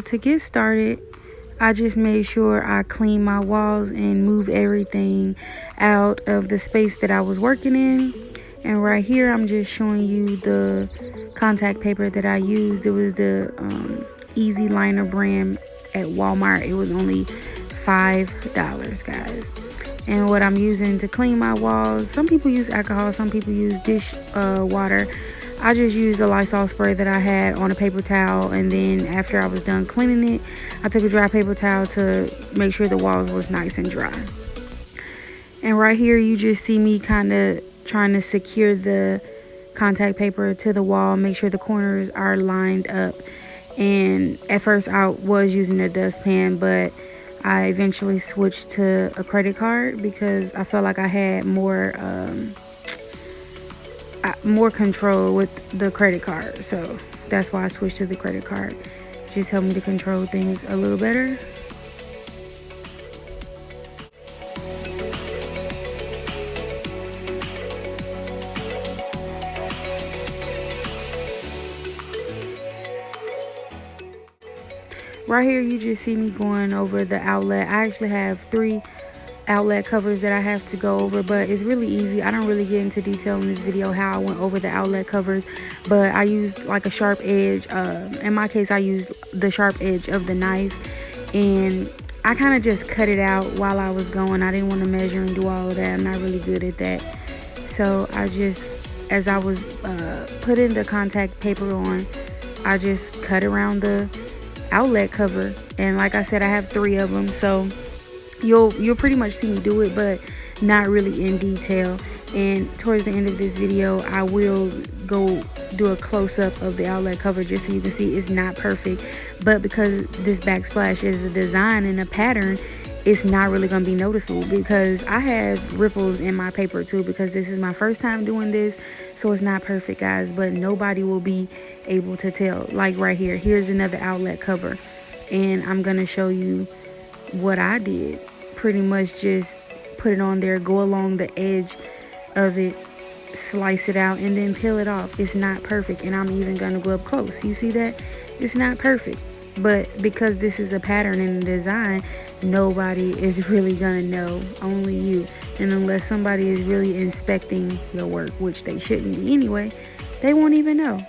to get started, I just made sure I clean my walls and move everything out of the space that I was working in. And right here, I'm just showing you the contact paper that I used. It was the Easy Liner brand at Walmart. It was only $5, guys. And what I'm using to clean my walls, some people use alcohol, some people use dish water. I just used the Lysol spray that I had on a paper towel, and then after I was done cleaning it, I took a dry paper towel to make sure the walls was nice and dry. And right here, you just see me kind of trying to secure the contact paper to the wall, make sure the corners are lined up. And at first I was using a dustpan, but I eventually switched to a credit card because I felt like I had more control with the credit card. So that's why I switched to the credit card. Just helped me to control things a little better. Right here, you just see me going over the outlet. I actually have 3 outlet covers that I have to go over, but it's really easy. I don't really get into detail in this video how I went over the outlet covers, but I used like a sharp edge. In my case, I used the sharp edge of the knife, and I kind of just cut it out while I was going. I didn't want to measure and do all of that. I'm not really good at that. So I just, as I was putting the contact paper on, I just cut around the outlet cover. And like I said, I have 3 of them, so you'll pretty much see me do it, but not really in detail. And towards the end of this video, I will go do a close-up of the outlet cover just so you can see it's not perfect. But because this backsplash is a design and a pattern, it's not really going to be noticeable, because I have ripples in my paper too, because this is my first time doing this. So it's not perfect, guys, but nobody will be able to tell. Like right here, here's another outlet cover, and I'm going to show you what I did. Pretty much just put it on there, go along the edge of it, slice it out, and then peel it off. It's not perfect, and I'm even going to go up close. You see that? It's not perfect. But because this is a pattern and a design, nobody is really gonna know, only you. And unless somebody is really inspecting your work, which they shouldn't be anyway, they won't even know.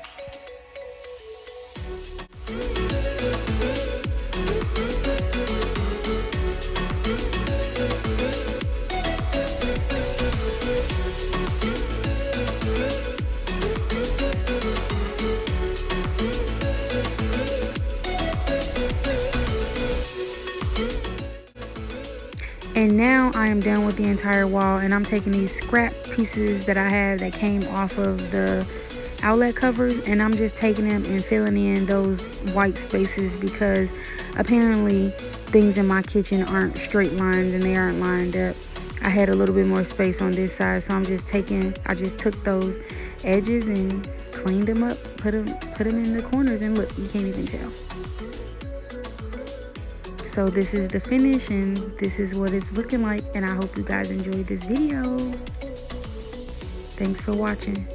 And now I am done with the entire wall, and I'm taking these scrap pieces that I have that came off of the outlet covers, and I'm just taking them and filling in those white spaces, because apparently things in my kitchen aren't straight lines and they aren't lined up. I had a little bit more space on this side, so I just took those edges and cleaned them up, put them in the corners, and look, you can't even tell. So this is the finish, and this is what it's looking like, and I hope you guys enjoyed this video. Thanks for watching.